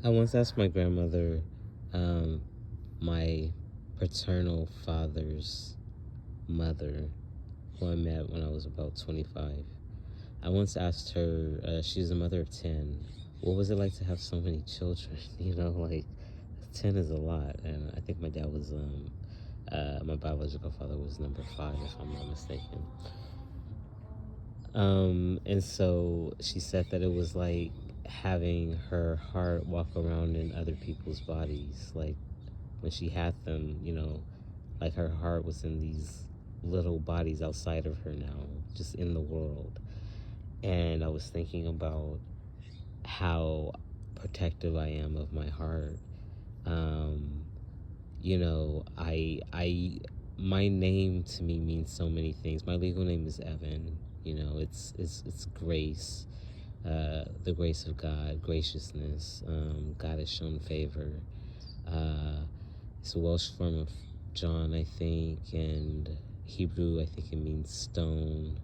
I once asked my grandmother, um, my paternal father's mother, who I met when I was about 25. I once asked her, she's a mother of 10, what was it like to have so many children? Like 10 is a lot. And I think my dad was, my biological father was number 5, if I'm not mistaken. And so she said that it was like having her heart walk around in other people's bodies. Like when she had them, like her heart was in these little bodies outside of her now, just in the world. And I was thinking about how protective I am of my heart. Um, my name to me means so many things. My legal name is Evan. It's grace, the grace of God, graciousness. God has shown favor. It's a Welsh form of John, I think, and Hebrew, I think it means stone.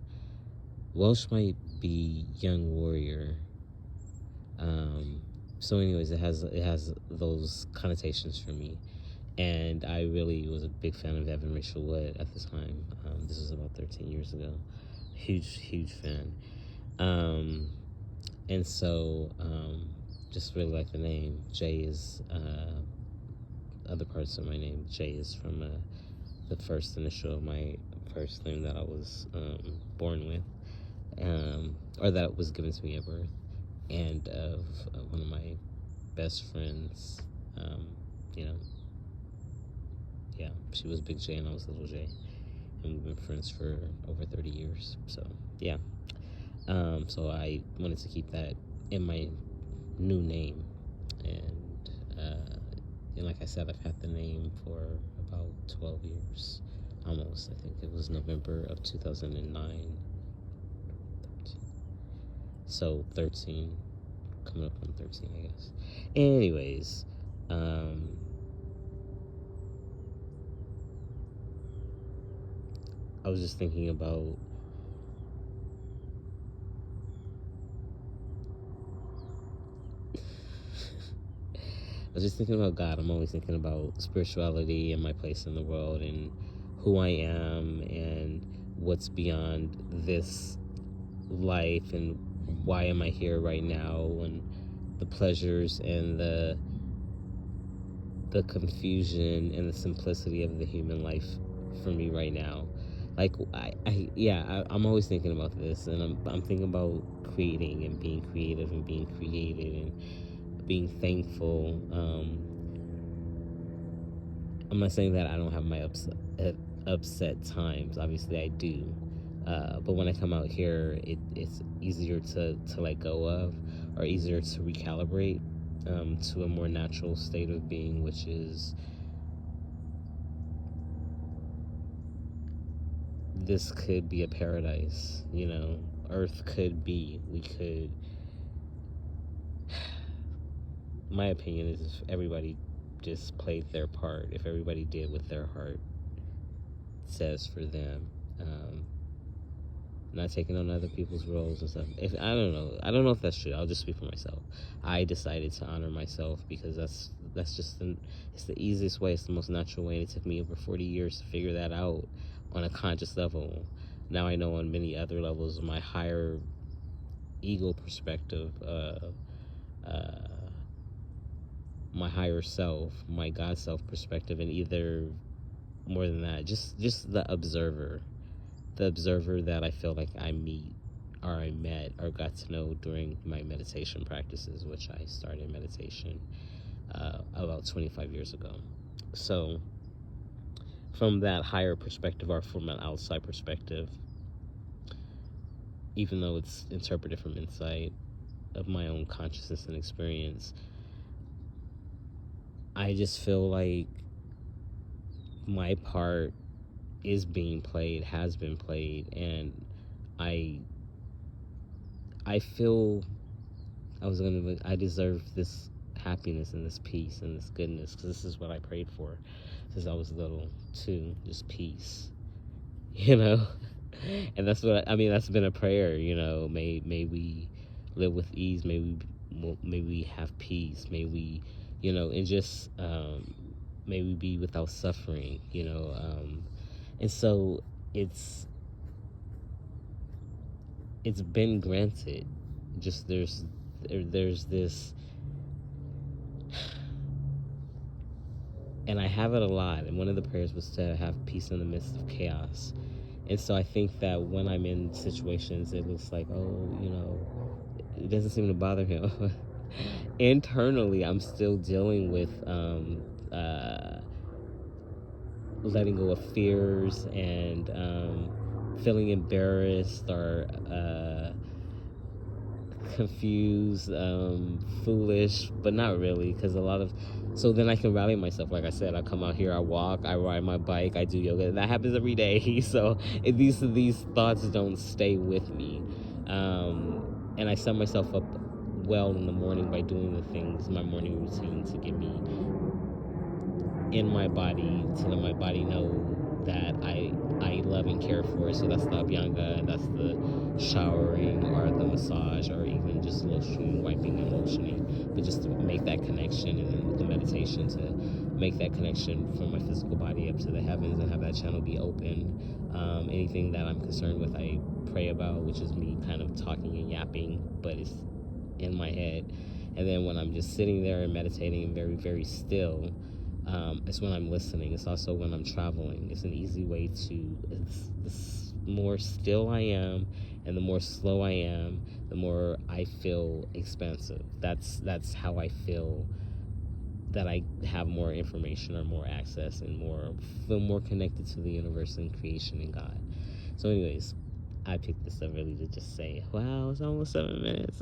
Welsh might be young warrior. So anyways, it has those connotations for me. And I really was a big fan of Evan Rachel Wood at the time. This was about 13 years ago. Huge fan. And so, just really like the name. Jay is, other parts of my name. Jay is from the first initial of my first name that I was born with, or that was given to me at birth, and of one of my best friends. You know, yeah, she was Big J and I was Little J, and we've been friends for over 30 years. So yeah, so I wanted to keep that in my new name, and like I said, I've had the name for about 12 years, almost. I think it was November of 2009. So 13, coming up on 13, I guess. Anyways, I was just thinking about God. I'm always thinking about spirituality and my place in the world and who I am and what's beyond this life and why am I here right now, and the pleasures and the confusion and the simplicity of the human life for me right now. Like I'm always thinking about this, and I'm thinking about creating and being creative and being created and being thankful. I'm not saying that I don't have my upset times. Obviously, I do. But when I come out here, it's easier to let go of, or easier to recalibrate to a more natural state of being, which is this could be a paradise. Earth could be. We could. My opinion is if everybody just played their part, if everybody did what their heart says for them, not taking on other people's roles and stuff. If I don't know if that's true. I'll just speak for myself. I decided to honor myself because that's just it's the easiest way. It's the most natural way. And it took me over 40 years to figure that out on a conscious level. Now I know on many other levels, my higher ego perspective, my higher self, my God self perspective, and either more than that, just the observer that I feel like I meet or I met or got to know during my meditation practices, which I started meditation about 25 years ago. So from that higher perspective, or from an outside perspective, even though it's interpreted from inside of my own consciousness and experience, I just feel like my part is being played, has been played, and I feel I deserve this happiness and this peace and this goodness, because this is what I prayed for since I was little too, just peace, and that's what I mean. That's been a prayer, may we live with ease, may we may we have peace, may we, and just may we be without suffering, and so it's been granted. Just there's this, and I have it a lot, and one of the prayers was to have peace in the midst of chaos. And so I think that when I'm in situations, it looks like, it doesn't seem to bother him. Internally, I'm still dealing with letting go of fears and feeling embarrassed or confused, foolish, but not really, because so then I can rally myself. Like I said, I come out here, I walk, I ride my bike, I do yoga. That happens every day. So these thoughts don't stay with me, and I set myself up well in the morning by doing the things, my morning routine, to get me in my body, to let my body know that I love and care for it. So that's the abhyanga, that's the showering or the massage or even just lotioning, wiping and lotioning, but just to make that connection, and then the meditation to make that connection from my physical body up to the heavens and have that channel be open. Anything that I'm concerned with, I pray about, which is me kind of talking and yapping, but it's in my head. And then when I'm just sitting there and meditating and very, very still, it's when I'm listening. It's also when I'm traveling. It's an easy way to, the more still I am and the more slow I am, the more I feel expansive. That's how I feel that I have more information or more access and feel more connected to the universe and creation and God. So anyways, I picked this up really to just say, wow, it's almost 7 minutes.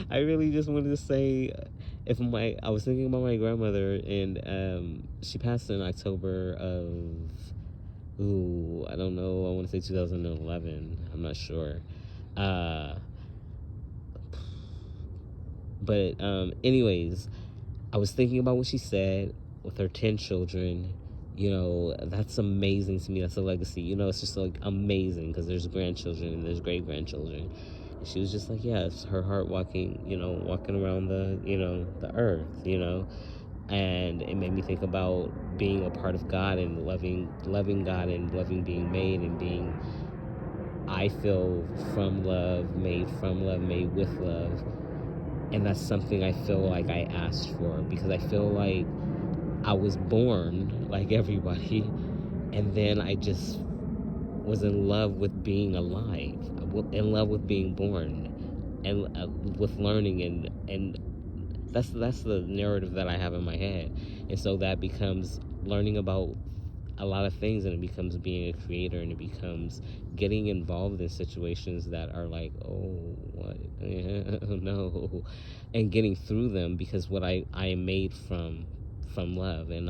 I really just wanted to say, I was thinking about my grandmother, and she passed in October of, I don't know, I want to say 2011. I'm not sure. But anyways, I was thinking about what she said with her 10 children. That's amazing to me. That's a legacy. It's just like amazing, because there's grandchildren and there's great grandchildren. And she was just like, yeah, it's her heart walking around the earth, and it made me think about being a part of God and loving God and loving being made and being, I feel, from love, made with love. And that's something I feel like I asked for, because I feel like I was born like everybody, and then I just was in love with being alive, in love with being born, and with learning, and that's the narrative that I have in my head. And so that becomes learning about a lot of things, and it becomes being a creator, and it becomes getting involved in situations that are like, oh, what? No, and getting through them, because what I am made from love. And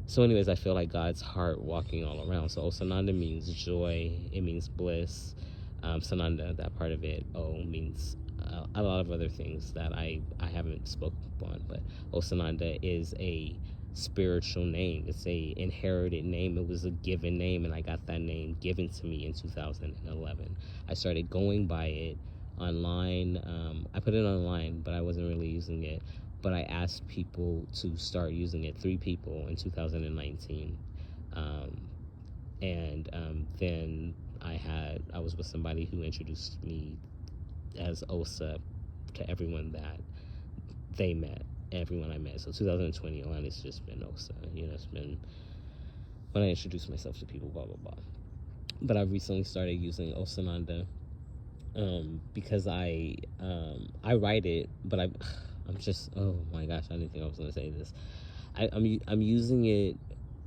so anyways, I feel like God's heart walking all around. So Osananda means joy, it means bliss. Sananda, that part of it, means a lot of other things that I haven't spoken on, but Osananda is a spiritual name. It's a inherited name. It was a given name, and I got that name given to me in 2011. I started going by it online. I put it online, but I wasn't really using it. But I asked people to start using it, 3 people in 2019. Then I was with somebody who introduced me as Osa to everyone that they met, everyone I met. So 2021, it's just been Osa. It's been when I introduce myself to people, blah, blah, blah. But I've recently started using Osananda, because I write it, but I'm just, oh my gosh, I didn't think I was going to say this. I'm using it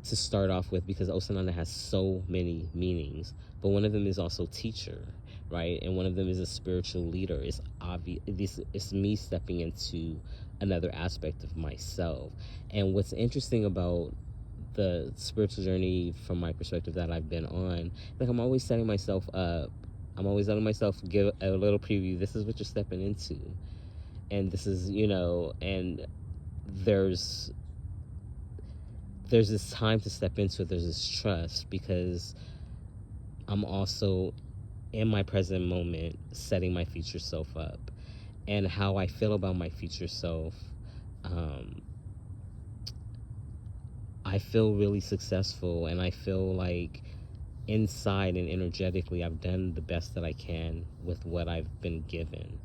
to start off with, because Osananda has so many meanings, but one of them is also teacher, right? And one of them is a spiritual leader. It's obvious. It's me stepping into another aspect of myself. And what's interesting about the spiritual journey from my perspective that I've been on, like, I'm always setting myself up. I'm always letting myself give a little preview. This is what you're stepping into. And this is, and there's this time to step into it. There's this trust, because I'm also in my present moment, setting my future self up, and how I feel about my future self. I feel really successful, and I feel like inside and energetically I've done the best that I can with what I've been given.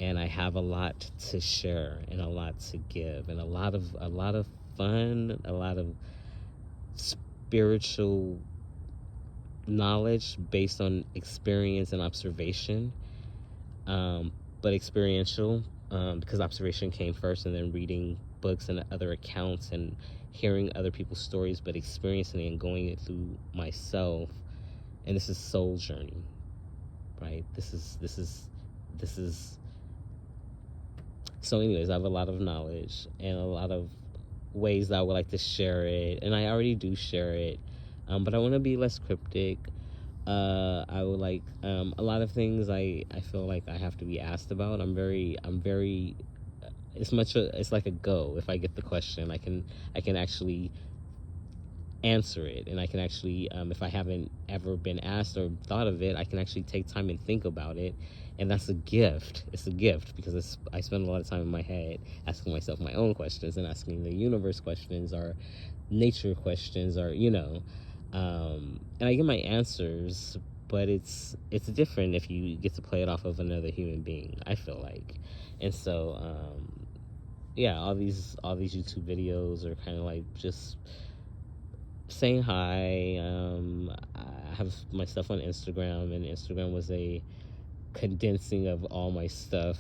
And I have a lot to share and a lot to give, and a lot of fun, a lot of spiritual knowledge based on experience and observation, but experiential, because observation came first, and then reading books and other accounts and hearing other people's stories, but experiencing it and going it through myself. And this is soul journey, right? This is so anyways, I have a lot of knowledge and a lot of ways that I would like to share it, and I already do share it, but I want to be less cryptic. I would like, a lot of things I feel like I have to be asked about. I'm very it's like a go. If I get the question, I can actually answer it, and I can actually, if I haven't ever been asked or thought of it, I can actually take time and think about it. And that's a gift. It's a gift, because I spend a lot of time in my head asking myself my own questions, and asking the universe questions, or nature questions, or and I get my answers, but it's different if you get to play it off of another human being, I feel like. And so yeah, all these YouTube videos are kind of like just saying hi. I have my stuff on Instagram, and Instagram was a condensing of all my stuff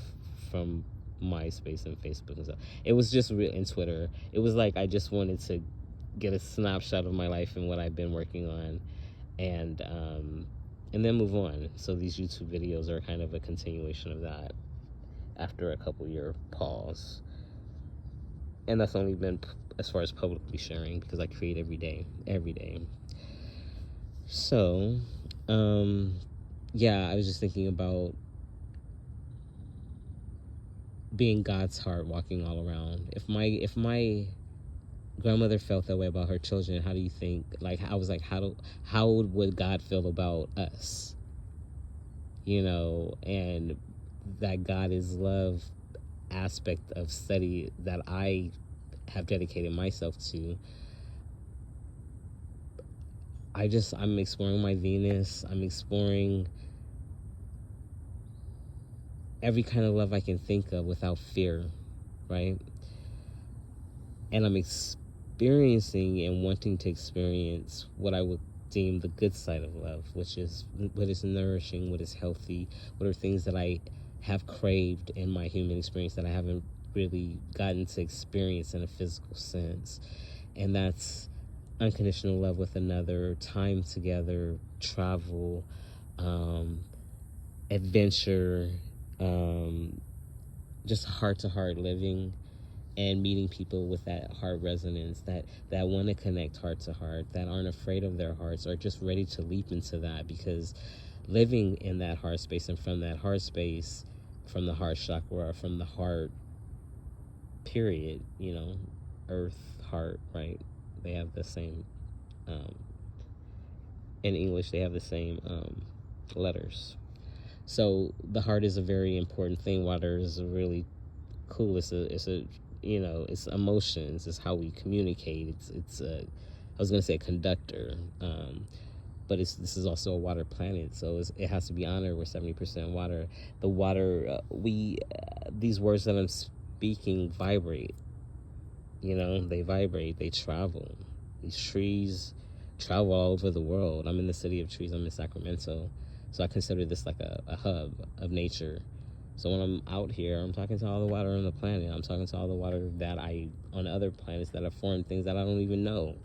from MySpace and Facebook and stuff. It was just real, in Twitter. It was like I just wanted to get a snapshot of my life and what I've been working on, and then move on. So these YouTube videos are kind of a continuation of that after a couple-year pause. And that's only been as far as publicly sharing, because I create every day. So, yeah, I was just thinking about being God's heart walking all around. If my grandmother felt that way about her children, how do you think, like, I was like, how would God feel about us? And that God is love aspect of study that I have dedicated myself to. I'm exploring my Venus. I'm exploring every kind of love I can think of without fear, right? And I'm experiencing and wanting to experience what I would deem the good side of love, which is what is nourishing, what is healthy, what are things that I have craved in my human experience that I haven't really gotten to experience in a physical sense. And that's unconditional love with another, time together, travel, adventure, just heart-to-heart living, and meeting people with that heart resonance, that want to connect heart to heart, that aren't afraid of their hearts, or just ready to leap into that, because living in that heart space, and from that heart space, from the heart chakra, from the heart period, earth, heart, right? They have the same, in English, they have the same letters. So the heart is a very important thing. Water is really cool. It's emotions. It's how we communicate. It's I was gonna say a conductor, but this is also a water planet, so it has to be honored. We're 70% water. The water, these words that I'm speaking vibrate. They vibrate. They travel. These trees travel all over the world. I'm in the city of trees. I'm in Sacramento, so I consider this like a hub of nature. So when I'm out here, I'm talking to all the water on the planet. I'm talking to all the water that on other planets that have formed things that I don't even know.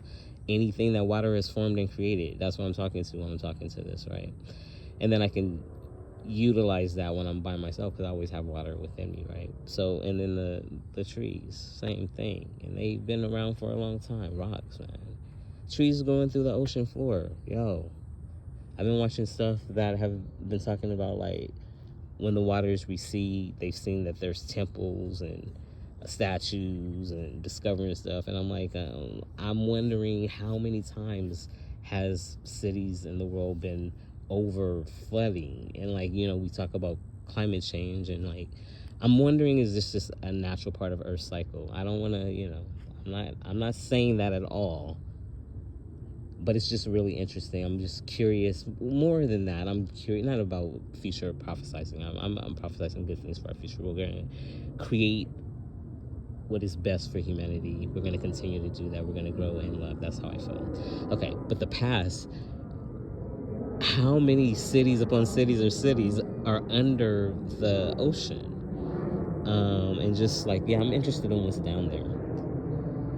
Anything that water has formed and created, that's what I'm talking to when I'm talking to this, right? And then I can utilize that when I'm by myself, because I always have water within me, right? So, and then the trees, same thing. And they've been around for a long time. Rocks, man. Trees going through the ocean floor. Yo. I've been watching stuff that have been talking about, like, when the waters recede, they've seen that there's temples and statues and discovering stuff. And I'm like, I'm wondering how many times has cities in the world been over flooding, and like, we talk about climate change, and like, I'm wondering, is this just a natural part of Earth's cycle? I don't want to, I'm not saying that at all, but it's just really interesting. I'm just curious. More than that, I'm curious not about future prophesizing. I'm prophesizing good things for our future. We're going to create what is best for humanity. We're going to continue to do that. We're going to grow in love. That's how I feel. Okay, but the past, how many cities upon cities or cities are under the ocean? And just like, I'm interested in what's down there.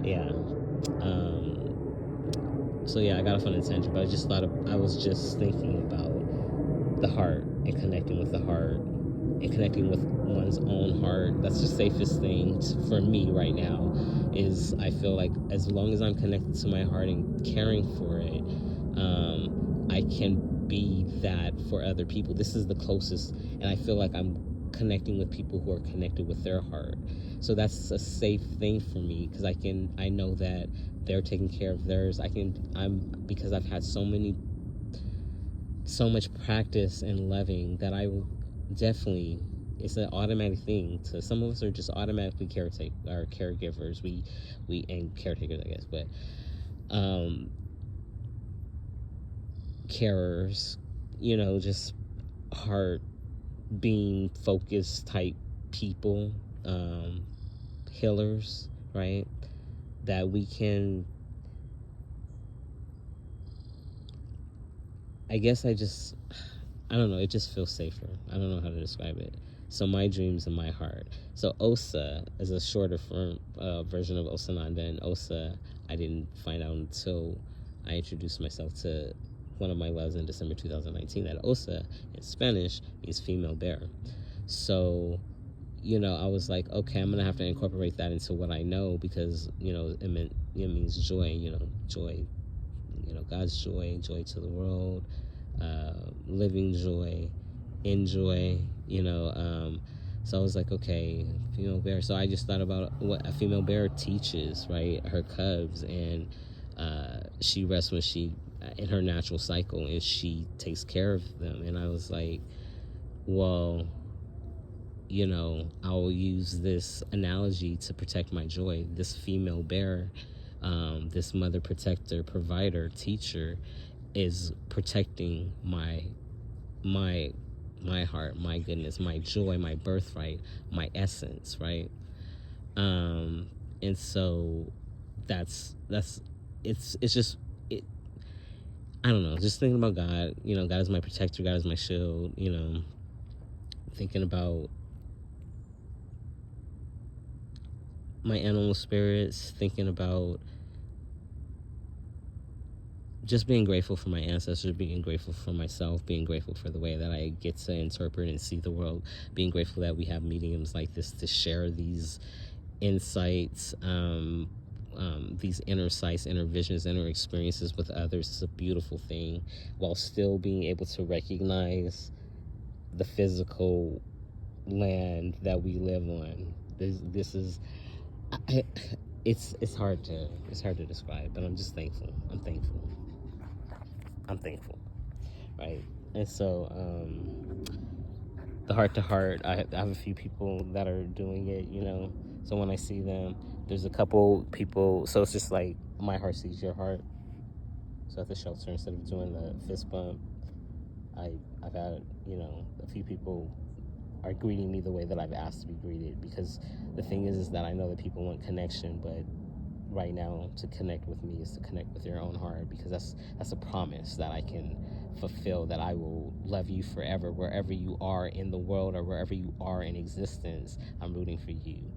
Yeah. So yeah, I got off on a tangent, but I was just thinking about the heart and connecting with the heart and connecting with one's own heart. That's the safest thing for me right now. Is I feel like as long as I'm connected to my heart and caring for it, I can be that for other people. This is the closest, and I feel like I'm connecting with people who are connected with their heart. So that's a safe thing for me, because I know that they're taking care of theirs. Because I've had so much practice and loving, that I will definitely, it's an automatic thing. To some of us are just automatically caregivers. We and caretakers, I guess, but carers, just heart being focused type people, healers, right? That we can, I guess I don't know, it just feels safer. I don't know how to describe it. So my dreams and my heart. So Osa is a shorter version of Osananda, and Osa I didn't find out until I introduced myself to one of my loves in December 2019, that Osa in Spanish means female bear. So, I was like, okay, I'm going to have to incorporate that into what I know, because, it means joy, joy, God's joy to the world, living joy, enjoy, so I was like, okay, female bear. So I just thought about what a female bear teaches, right? Her cubs, and she rests when she in her natural cycle, and she takes care of them. And I was like, well, I'll use this analogy to protect my joy. This female bear, this mother, protector, provider, teacher, is protecting my heart, my goodness, my joy, my birthright, my essence, right? And so it's just it. I don't know. Just thinking about God. God is my protector. God is my shield. Thinking about my animal spirits. Thinking about just being grateful for my ancestors, being grateful for myself, being grateful for the way that I get to interpret and see the world, being grateful that we have mediums like this to share these insights, these inner sights, inner visions, inner experiences with others. Is a beautiful thing, while still being able to recognize the physical land that we live on. This is, it's hard to describe, but I'm just thankful. I'm thankful, right? And so, the heart to heart, I have a few people that are doing it, so when I see them, there's a couple people, so it's just like, my heart sees your heart. So at the shelter, instead of doing the fist bump, I've had, a few people are greeting me the way that I've asked to be greeted, because the thing is that I know that people want connection, but right now, to connect with me is to connect with your own heart, because that's a promise that I can fulfill, that I will love you forever. Wherever you are in the world, or wherever you are in existence, I'm rooting for you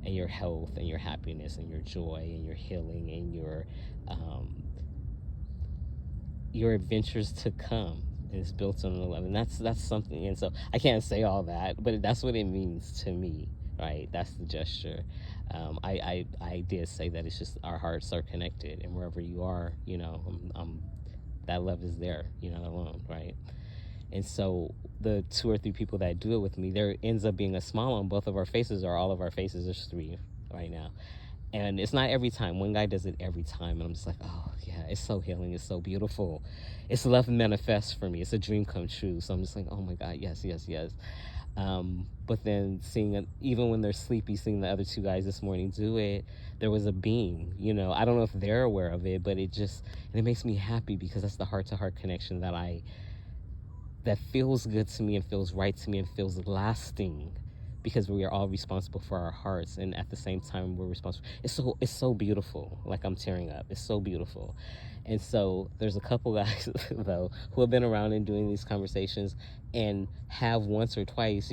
and your health and your happiness and your joy and your healing and your adventures to come. Is built on the love, and that's something. And so I can't say all that, but that's what it means to me, right? That's the gesture. I did say that it's just our hearts are connected, and wherever you are, that love is there. You're not alone, right? And so the 2 or 3 people that do it with me, there ends up being a smile on both of our faces, or all of our faces. There's 3 right now, And it's not every time. One guy does it every time, and I'm just like, oh yeah, it's so healing, it's so beautiful. It's love manifest for me. It's a dream come true. So I'm just like, oh my God, yes, yes, yes. But then seeing it, even when they're sleepy, seeing the other two guys this morning do it, there was a beam. I don't know if they're aware of it, but and it makes me happy, because that's the heart to heart connection that feels good to me and feels right to me and feels lasting, because we are all responsible for our hearts, and at the same time we're responsible. It's so beautiful. Like, I'm tearing up. It's so beautiful. And so there's a couple guys though who have been around and doing these conversations, and have once or twice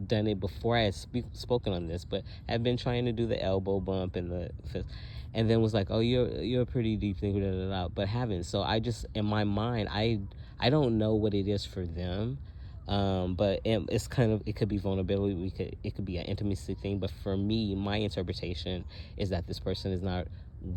done it before I had spoken on this, but have been trying to do the elbow bump and the fist, and then was like, oh, you're a pretty deep thinker, da, da, da, but haven't. So I just, in my mind, I don't know what it is for them, but it's kind of, it could be vulnerability. It could be an intimacy thing. But for me, my interpretation is that this person is not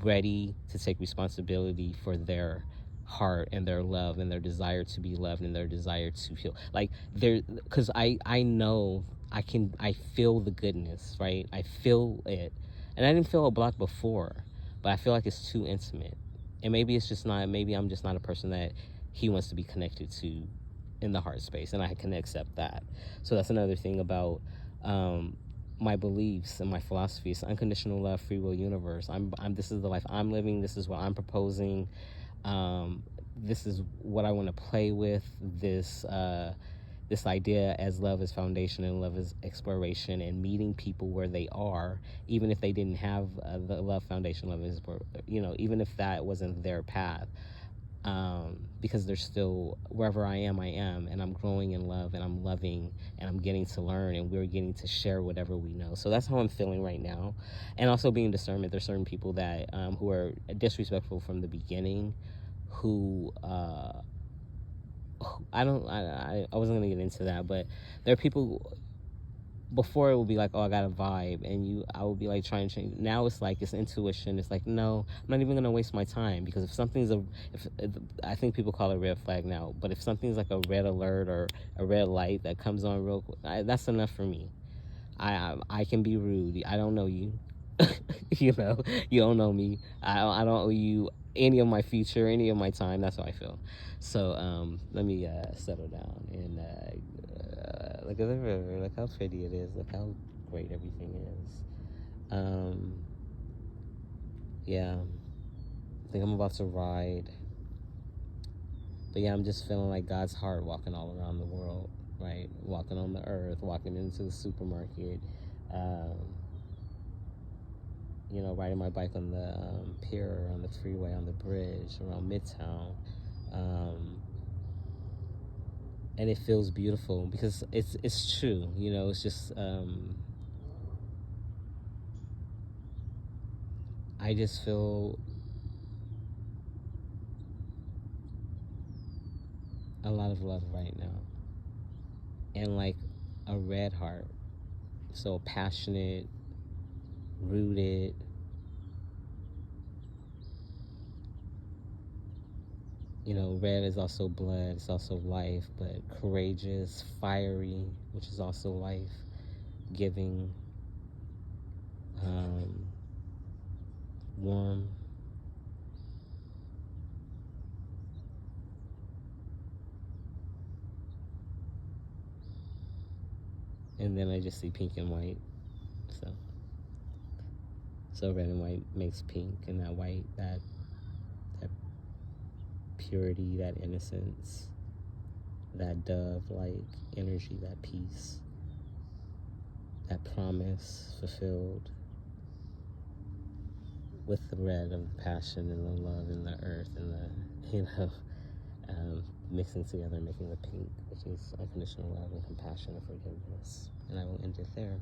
ready to take responsibility for their heart and their love and their desire to be loved and their desire to heal. Like, because I know I feel the goodness, right? I feel it, and I didn't feel a block before, but I feel like it's too intimate, and maybe it's just not. Maybe I'm just not a person that he wants to be connected to in the heart space, and I can accept that. So that's another thing about my beliefs and my philosophies: unconditional love, free will, universe. This is the life I'm living. This is what I'm proposing. This is what I want to play with. This idea as love is foundation and love is exploration, and meeting people where they are, even if they didn't have the love foundation, love is, even if that wasn't their path. Because they're still, wherever I am, and I'm growing in love, and I'm loving, and I'm getting to learn, and we're getting to share whatever we know. So that's how I'm feeling right now. And also being discernment. There's certain people that who are disrespectful from the beginning, who I wasn't gonna get into that, but there are people. Before, it would be like, oh, I got a vibe, and I would be like trying to change. Now it's like, it's intuition. It's like, no, I'm not even gonna waste my time, because if something's if I think people call it red flag now, but if something's like a red alert or a red light that comes on real quick, that's enough for me. I can be rude. I don't know you. You don't know me. I don't owe you any of my future, any of my time. That's how I feel. So let me settle down and look at the river. Look how pretty it is. Look how great everything is. Yeah, I think I'm about to ride. But yeah, I'm just feeling like God's heart walking all around the world, right? Walking on the earth, walking into the supermarket. Riding my bike on the pier, on the freeway, on the bridge, around Midtown. And it feels beautiful, because it's true. It's just, I just feel a lot of love right now. And like a red heart. So passionate, rooted. Red is also blood, it's also life, but courageous, fiery, which is also life, giving, warm. And then I just see pink and white. So red and white makes pink, and that white, that purity, that innocence, that dove-like energy, that peace, that promise fulfilled, with the red of the passion and the love and the earth and the, mixing together, making the pink, which is unconditional love and compassion and forgiveness. And I will end it there.